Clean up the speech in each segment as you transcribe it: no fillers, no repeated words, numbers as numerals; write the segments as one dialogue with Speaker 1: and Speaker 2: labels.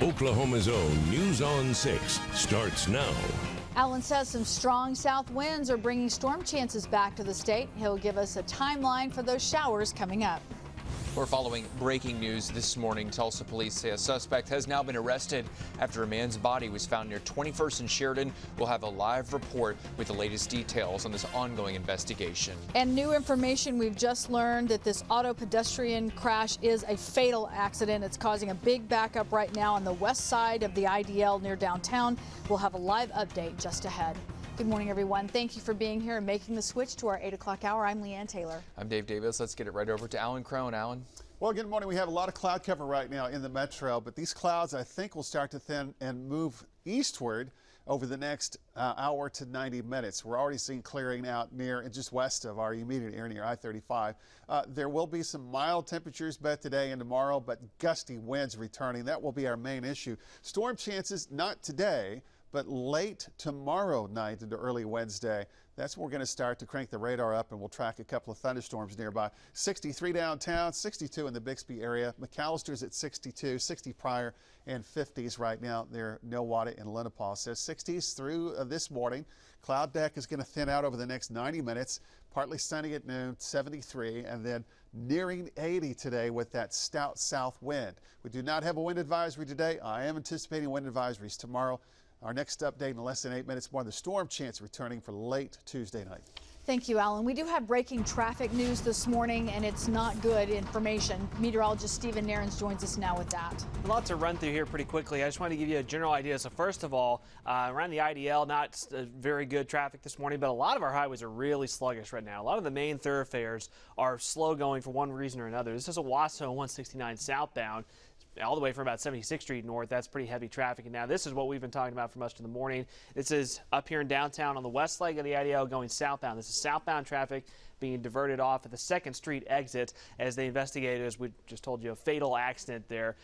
Speaker 1: Oklahoma's own News on 6 starts now.
Speaker 2: Alan says some strong south winds are bringing storm chances back to the state. He'll give us a timeline for those showers coming up.
Speaker 3: We're following breaking news this morning. Tulsa police say a suspect has now been arrested after a man's body was found near 21st and Sheridan. We'll have a live report with the latest details on this ongoing investigation.
Speaker 2: And new information, we've just learned that this auto pedestrian crash is a fatal accident. It's causing a big backup right now on the west side of the IDL near downtown. We'll have a live update just ahead. Good morning, everyone. Thank you for being here and making the switch to our 8 o'clock hour. I'm Leanne Taylor.
Speaker 3: I'm Dave Davis. Let's get it right over to Alan Crone. Alan.
Speaker 4: Well, good morning. We have a lot of cloud cover right now in the metro, but these clouds I think will start to thin and move eastward over the next hour to 90 minutes. We're already seeing clearing out near and just west of our immediate area near I-35. There will be some mild temperatures both today and tomorrow, but gusty winds returning. That will be our main issue. Storm chances not today, but late tomorrow night into early Wednesday. That's when we're going to start to crank the radar up, and we'll track a couple of thunderstorms nearby. 63 downtown, 62 in the Bixby area. McAllister's at 62, 60 Pryor, and 50s right now. They're Nowata and Lenapaw. So 60s through this morning. Cloud deck is going to thin out over the next 90 minutes. Partly sunny at noon, 73, and then nearing 80 today with that stout south wind. We do not have a wind advisory today. I am anticipating wind advisories tomorrow. Our next update in less than 8 minutes more. The storm chance returning for late Tuesday night.
Speaker 2: Thank you, Alan. We do have breaking traffic news this morning, and it's not good information. Meteorologist Stephen Nairns joins us now with that.
Speaker 5: A lot to run through here pretty quickly. I just want to give you a general idea. So first of all, around the IDL, not very good traffic this morning, but a lot of our highways are really sluggish right now. A lot of the main thoroughfares are slow going for one reason or another. This is Owasso 169 southbound. All the way from about 76th Street north. That's pretty heavy traffic. And now this is what we've been talking about for much of the morning. This is up here in downtown on the west leg of the IDL going southbound. This is southbound traffic being diverted off at the 2nd Street exit as they investigate, as we just told you, a fatal accident there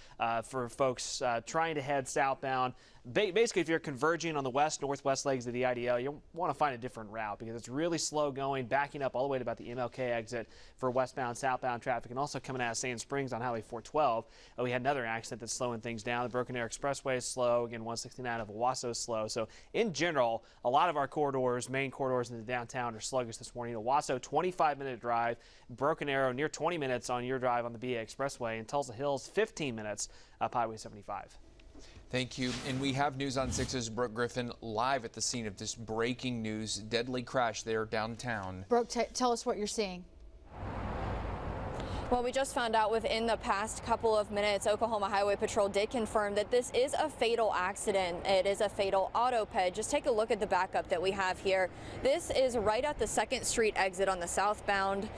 Speaker 5: for folks trying to head southbound. Basically, if you're converging on the northwest legs of the IDL, you want to find a different route because it's really slow going, backing up all the way to about the MLK exit for westbound, southbound traffic, and also coming out of Sand Springs on Highway 412. We had another accident that's slowing things down. The Broken Arrow Expressway is slow. Again, 169 of Owasso is slow. So in general, a lot of our corridors, main corridors in the downtown, are sluggish this morning. Owasso, 25-minute drive. Broken Arrow, near 20 minutes on your drive on the BA Expressway. And Tulsa Hills, 15 minutes up Highway 75.
Speaker 3: Thank you. And we have News on 6's Brooke Griffin live at the scene of this breaking news deadly crash there downtown.
Speaker 2: Brooke, tell us what you're seeing.
Speaker 6: Well, we just found out within the past couple of minutes, Oklahoma Highway Patrol did confirm that this is a fatal accident. It is a fatal auto ped. Just take a look at the backup that we have here. This is right at the 2nd Street exit on the southbound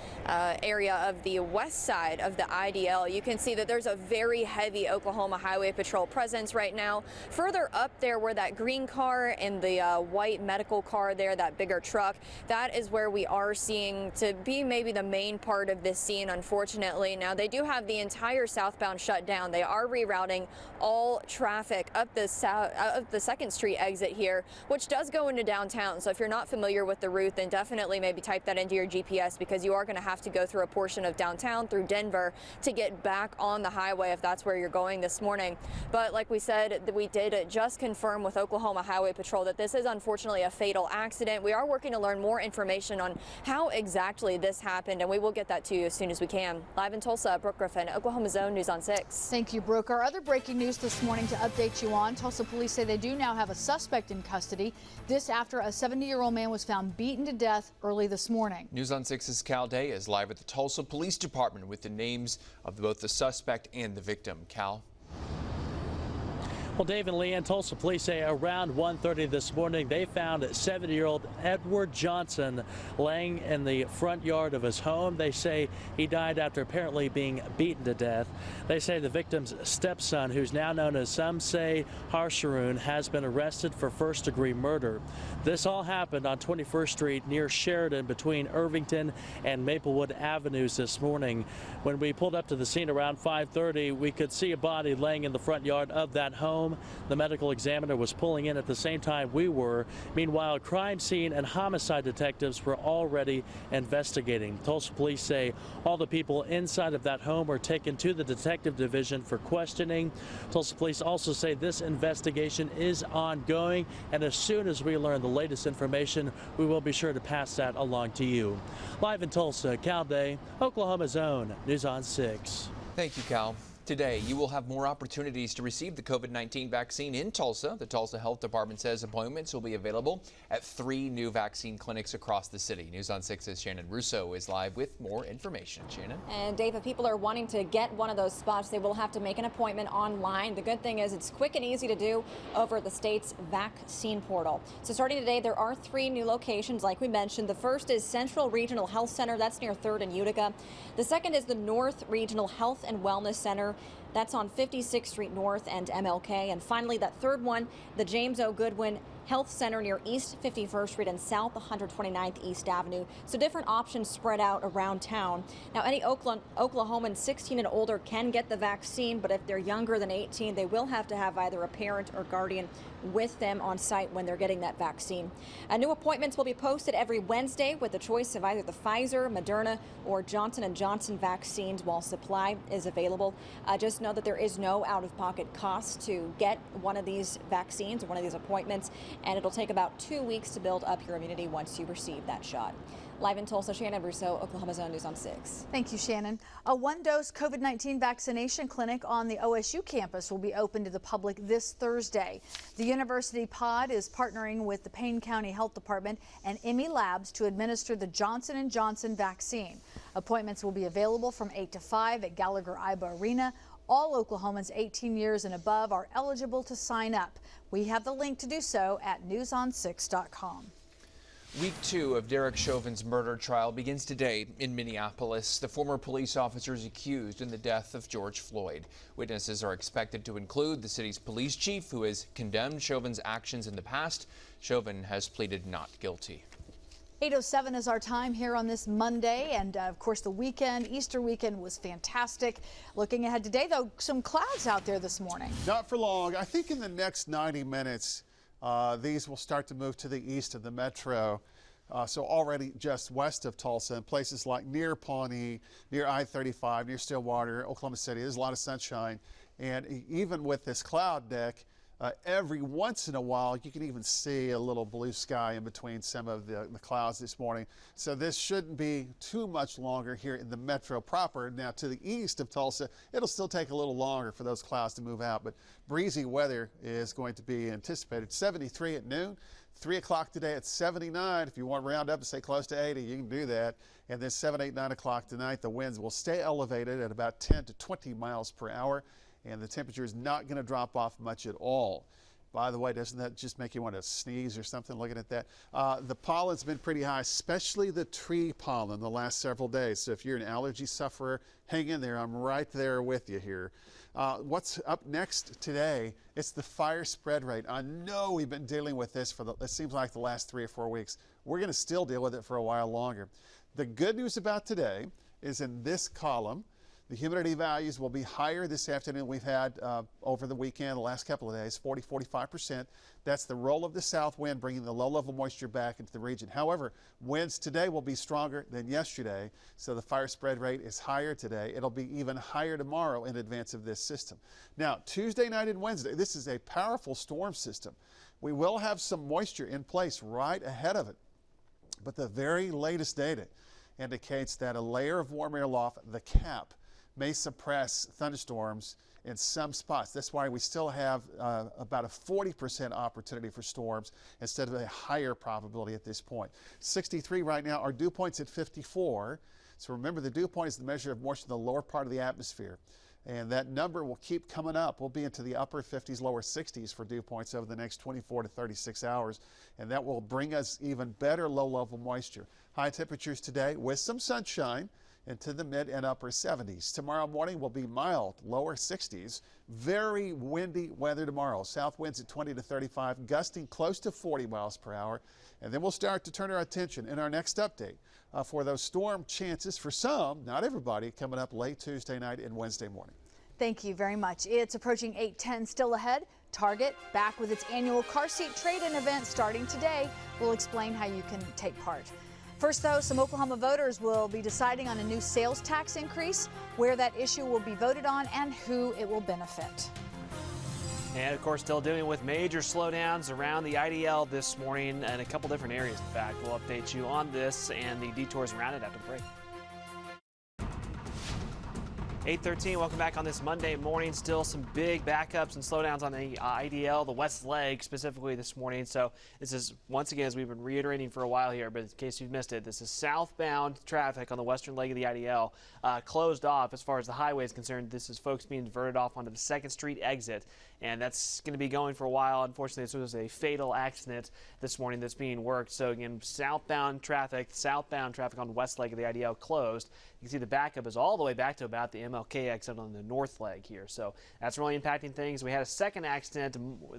Speaker 6: area of the west side of the IDL. You can see that there's a very heavy Oklahoma Highway Patrol presence right now. Further up there where that green car and the white medical car there, that bigger truck, that is where we are seeing to be maybe the main part of this scene, unfortunately. Now, they do have the entire southbound shut down. They are rerouting all traffic up the 2nd Street exit here, which does go into downtown. So if you're not familiar with the route, then definitely maybe type that into your GPS because you are going to have to go through a portion of downtown through Denver to get back on the highway if that's where you're going this morning. But like we said, we did just confirm with Oklahoma Highway Patrol that this is unfortunately a fatal accident. We are working to learn more information on how exactly this happened, and we will get that to you as soon as we can. Live in Tulsa, Brooke Griffin, Oklahoma's own News on 6.
Speaker 2: Thank you, Brooke. Our other breaking news this morning to update you on, Tulsa police say they do now have a suspect in custody. This after a 70-year-old man was found beaten to death early this morning.
Speaker 3: News on 6's Cal Day is live at the Tulsa Police Department with the names of both the suspect and the victim. Cal?
Speaker 7: Well, Dave and Leanne, Tulsa police say around 1:30 this morning they found 70-year-old Edward Johnson laying in the front yard of his home. They say he died after apparently being beaten to death. They say the victim's stepson, who's now known as some say Harsharoon, has been arrested for first-degree murder. This all happened on 21st Street near Sheridan between Irvington and Maplewood Avenues this morning. When we pulled up to the scene around 5:30, we could see a body laying in the front yard of that home. home. The medical examiner was pulling in at the same time we were. Meanwhile, crime scene and homicide detectives were already investigating. Tulsa police say all the people inside of that home were taken to the detective division for questioning. Tulsa police also say this investigation is ongoing, and as soon as we learn the latest information, we will be sure to pass that along to you. Live in Tulsa, Cal Day, Oklahoma's own News on 6.
Speaker 3: Thank you, Cal. Today, you will have more opportunities to receive the COVID-19 vaccine in Tulsa. The Tulsa Health Department says appointments will be available at 3 new vaccine clinics across the city. News on 6's Shannon Russo is live with more information. Shannon?
Speaker 6: And Dave, if people are wanting to get one of those spots, they will have to make an appointment online. The good thing is it's quick and easy to do over the state's vaccine portal. So starting today, there are 3 new locations, like we mentioned. The first is Central Regional Health Center. That's near 3rd and Utica. The second is the North Regional Health and Wellness Center. That's on 56th Street North and MLK. And finally, that third one, the James O. Goodwin Health Center near East 51st Street and South 129th East Avenue. So different options spread out around town. Now, any Oklahoman 16 and older can get the vaccine, but if they're younger than 18, they will have to have either a parent or guardian with them on site when they're getting that vaccine. New appointments will be posted every Wednesday with the choice of either the Pfizer, Moderna, or Johnson & Johnson vaccines while supply is available. Just know that there is no out-of-pocket cost to get one of these vaccines or one of these appointments, and it'll take about 2 weeks to build up your immunity once you receive that shot. Live in Tulsa, Shannon Russo, Oklahoma's own News on 6.
Speaker 2: Thank you, Shannon. A 1-dose COVID-19 vaccination clinic on the OSU campus will be open to the public this Thursday. The University Pod is partnering with the Payne County Health Department and Emmy Labs to administer the Johnson & Johnson vaccine. Appointments will be available from 8 to 5 at Gallagher-Iba Arena. All Oklahomans 18 years and above are eligible to sign up. We have the link to do so at newson6.com.
Speaker 3: Week 2 of Derek Chauvin's murder trial begins today in Minneapolis. The former police officer is accused in the death of George Floyd. Witnesses are expected to include the city's police chief, who has condemned Chauvin's actions in the past. Chauvin has pleaded not guilty.
Speaker 2: 8:07 is our time here on this Monday, and of course the weekend, Easter weekend, was fantastic. Looking ahead today, though, some clouds out there this morning.
Speaker 4: Not for long. I think in the next 90 minutes, these will start to move to the east of the metro. So already just west of Tulsa, in places like near Pawnee, near I-35, near Stillwater, Oklahoma City, there's a lot of sunshine. And even with this cloud deck, every once in a while, you can even see a little blue sky in between some of the clouds this morning. So this shouldn't be too much longer here in the metro proper. Now, to the east of Tulsa, it'll still take a little longer for those clouds to move out, but breezy weather is going to be anticipated. 73 at noon, 3 o'clock today at 79. If you want to round up and say close to 80, you can do that. And then 7, 8, 9 o'clock tonight, the winds will stay elevated at about 10 to 20 miles per hour. And the temperature is not going to drop off much at all. By the way, doesn't that just make you want to sneeze or something looking at that? The pollen's been pretty high, especially the tree pollen the last several days. So if you're an allergy sufferer, hang in there. I'm right there with you here. What's up next today? It's the fire spread rate. I know we've been dealing with this for it seems like the last 3 or 4 weeks. We're going to still deal with it for a while longer. The good news about today is in this column. The humidity values will be higher this afternoon. We've had over the weekend, the last couple of days, 40–45%. That's the roll of the south wind bringing the low-level moisture back into the region. However, winds today will be stronger than yesterday, so the fire spread rate is higher today. It'll be even higher tomorrow in advance of this system. Now, Tuesday night and Wednesday, this is a powerful storm system. We will have some moisture in place right ahead of it, but the very latest data indicates that a layer of warm air aloft, the cap, may suppress thunderstorms in some spots. That's why we still have about a 40% opportunity for storms instead of a higher probability at this point. 63 right now. Our dew point's at 54. So remember, the dew point is the measure of moisture in the lower part of the atmosphere. And that number will keep coming up. We'll be into the upper 50s, lower 60s for dew points over the next 24 to 36 hours. And that will bring us even better low-level moisture. High temperatures today with some sunshine into the mid and upper 70s. Tomorrow morning will be mild, lower 60s. Very windy weather tomorrow. South winds at 20 to 35, gusting close to 40 miles per hour. And then we'll start to turn our attention in our next update for those storm chances for some, not everybody, coming up late Tuesday night and Wednesday morning.
Speaker 2: Thank you very much. It's approaching 8:10. Still ahead, Target, back with its annual car seat trade-in event starting today. We'll explain how you can take part. First, though, some Oklahoma voters will be deciding on a new sales tax increase, where that issue will be voted on, and who it will benefit.
Speaker 5: And, of course, still dealing with major slowdowns around the IDL this morning in a couple different areas. In fact, we'll update you on this and the detours around it after the break. 8:13, welcome back on this Monday morning. Still some big backups and slowdowns on the IDL, the west leg specifically this morning. So this is, once again, as we've been reiterating for a while here, but in case you've missed it, this is southbound traffic on the western leg of the IDL closed off as far as the highway is concerned. This is folks being diverted off onto the 2nd Street exit, and that's going to be going for a while. Unfortunately, this was a fatal accident this morning that's being worked. So again, southbound traffic on the west leg of the IDL closed. You can see the backup is all the way back to about the MLK exit on the north leg here. So that's really impacting things. We had a second accident,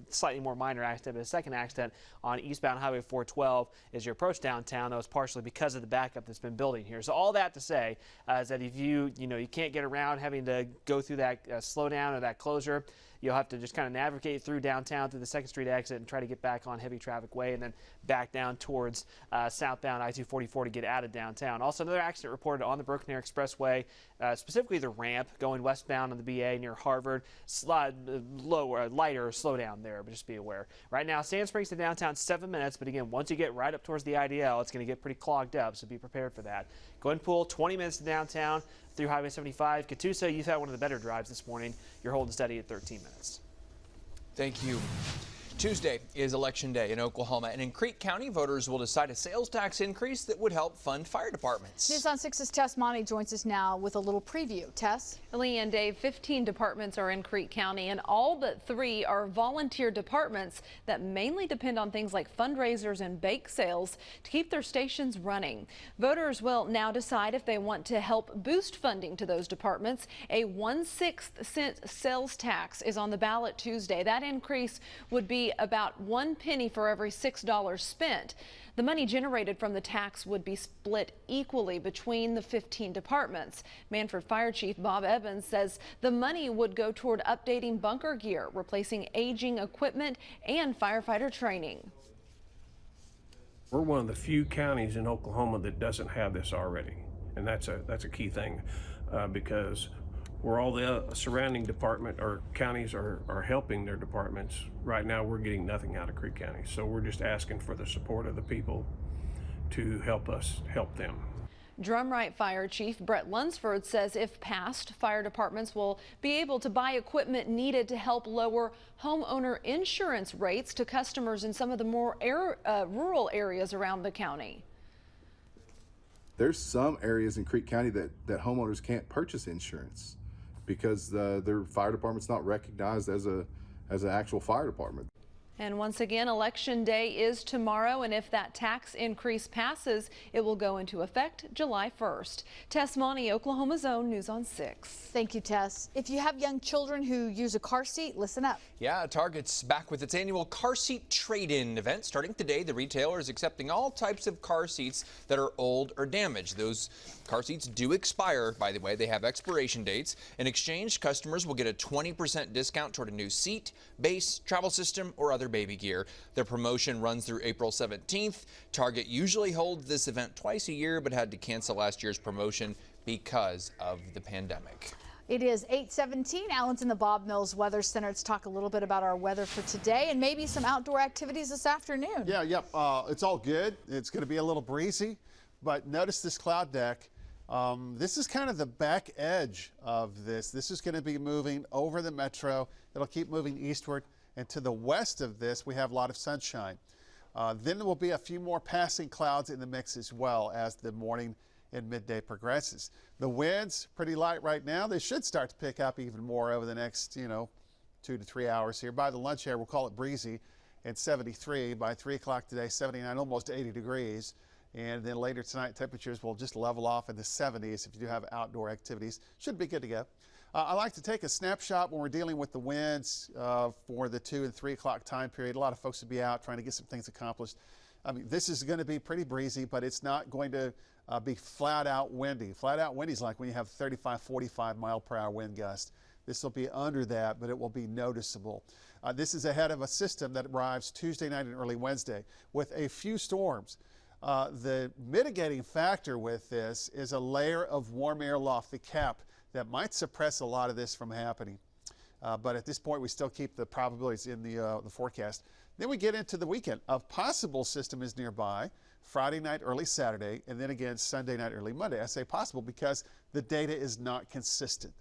Speaker 5: slightly more minor accident, but a second accident on eastbound Highway 412 as you approach downtown. That was partially because of the backup that's been building here. So all that to say is that if you can't get around having to go through that slowdown or that closure, you'll have to just kind of navigate through downtown through the 2nd Street exit and try to get back on heavy traffic way and then back down towards southbound I-244 to get out of downtown. Also, another accident reported on the Broken Arrow Expressway, specifically the ramp going westbound on the BA near Harvard. Lighter slowdown there, but just be aware. Right now, Sand Springs to downtown 7 minutes, but again, once you get right up towards the IDL, it's going to get pretty clogged up, so be prepared for that. Glenpool, 20 minutes to downtown through Highway 75. Catoosa, you've had one of the better drives this morning. You're holding steady at 13 minutes.
Speaker 3: Thank you. Tuesday is Election Day in Oklahoma, and in Creek County, voters will decide a sales tax increase that would help fund fire departments.
Speaker 2: News on 6's Tess Monty joins us now with a little preview. Tess?
Speaker 8: Lee and Dave, 15 departments are in Creek County, and all but 3 are volunteer departments that mainly depend on things like fundraisers and bake sales to keep their stations running. Voters will now decide if they want to help boost funding to those departments. A 1/6 cent sales tax is on the ballot Tuesday. That increase would be about 1 penny for every $6 spent. The money generated from the tax would be split equally between the 15 departments. Manford Fire Chief Bob Evans says the money would go toward updating bunker gear, replacing aging equipment, and firefighter training.
Speaker 9: We're one of the few counties in Oklahoma that doesn't have this already, and that's a key thing because where all the surrounding department or counties are helping their departments, right now we're getting nothing out of Creek County. So we're just asking for the support of the people to help us help them.
Speaker 8: Drumright Fire Chief Brett Lunsford says if passed, fire departments will be able to buy equipment needed to help lower homeowner insurance rates to customers in some of the more rural areas around the county.
Speaker 10: There's some areas in Creek County that homeowners can't purchase insurance because their fire department's not recognized as an actual fire department.
Speaker 8: And once again, Election Day is tomorrow, and if that tax increase passes, it will go into effect July 1st. Tess Monty, Oklahoma's Own News on 6.
Speaker 2: Thank you, Tess. If you have young children who use a car seat, listen up.
Speaker 3: Yeah, Target's back with its annual car seat trade-in event. Starting today, the retailer is accepting all types of car seats that are old or damaged. Those car seats do expire, by the way. They have expiration dates. In exchange, customers will get a 20% discount toward a new seat, base, travel system, or other baby gear. The promotion runs through April 17th. Target usually holds this event twice a year, but had to cancel last year's promotion because of the pandemic.
Speaker 2: It is 8:17. Alan's in the Bob Mills Weather Center to talk a little bit about our weather for today and maybe some outdoor activities this afternoon.
Speaker 4: It's all good. It's going to be a little breezy, but notice this cloud deck. This is kind of the back edge of this. This is going to be moving over the metro. It'll keep moving eastward. And to the west of this, we have a lot of sunshine. Then there will be a few more passing clouds in the mix as well as the morning and midday progresses. The winds, pretty light right now. They should start to pick up even more over the next, 2 to 3 hours here. By the lunch hour, we'll call it breezy and 73. By 3 o'clock today, 79, almost 80 degrees. And then later tonight, temperatures will just level off in the 70s if you do have outdoor activities. Should be good to go. I like to take a snapshot when we're dealing with the winds for the 2 and 3 o'clock time period. A lot of folks will be out trying to get some things accomplished. I mean, this is going to be pretty breezy, but it's not going to be flat out windy. Flat out windy is like when you have 35, 45 mile per hour wind gust. This will be under that, but it will be noticeable. This is ahead of a system that arrives Tuesday night and early Wednesday with a few storms. The mitigating factor with this is a layer of warm air aloft the cap that might suppress a lot of this from happening. But at this point, we still keep the probabilities in the forecast. Then we get into the weekend. A possible system is nearby, Friday night, early Saturday, and then again Sunday night, early Monday. I say possible because the data is not consistent.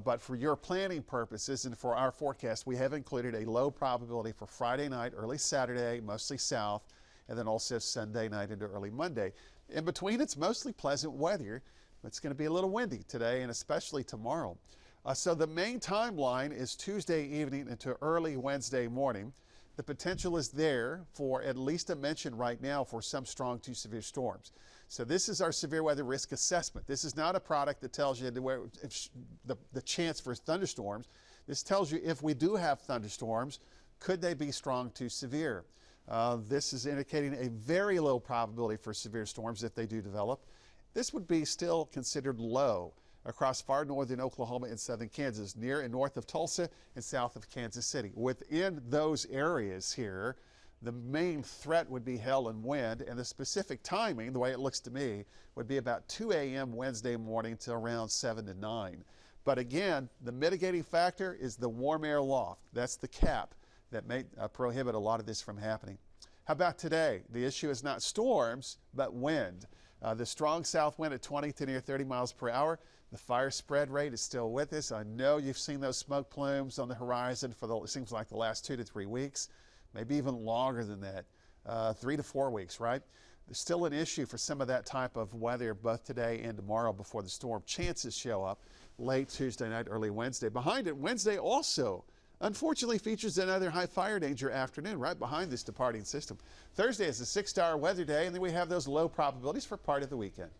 Speaker 4: But for your planning purposes and for our forecast, we have included a low probability for Friday night, early Saturday, mostly south, and then also Sunday night into early Monday. In between, it's mostly pleasant weather. It's going to be a little windy today and especially tomorrow. So the main timeline is Tuesday evening into early Wednesday morning. The potential is there for at least a mention right now for some strong to severe storms. So this is our severe weather risk assessment. This is not a product that tells you the chance for thunderstorms. This tells you if we do have thunderstorms, could they be strong to severe? This is indicating a very low probability for severe storms if they do develop. This would be still considered low across far northern Oklahoma and southern Kansas, near and north of Tulsa and south of Kansas City. Within those areas here, the main threat would be hail and wind, and the specific timing, the way it looks to me, would be about 2 a.m. Wednesday morning to around 7 to 9. But again, the mitigating factor is the warm air loft. That's the cap that may prohibit a lot of this from happening. How about today? The issue is not storms, but wind. The strong south wind at 20 to near 30 miles per hour. The fire spread rate is still with us. I know you've seen those smoke plumes on the horizon for it seems like the last 2 to 3 weeks, maybe even longer than that, 3 to 4 weeks, right? There's still an issue for some of that type of weather both today and tomorrow before the storm chances show up late Tuesday night, early Wednesday. Behind it, Wednesday also unfortunately features another high fire danger afternoon right behind this departing system. Thursday is a 6-star weather day, and then we have those low probabilities for part of the weekend.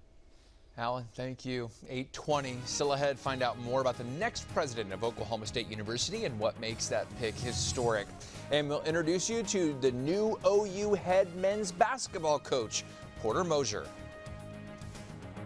Speaker 3: Alan, thank you. 8:20, still ahead. Find out more about the next president of Oklahoma State University and what makes that pick historic. And we'll introduce you to the new OU head men's basketball coach, Porter Mosier.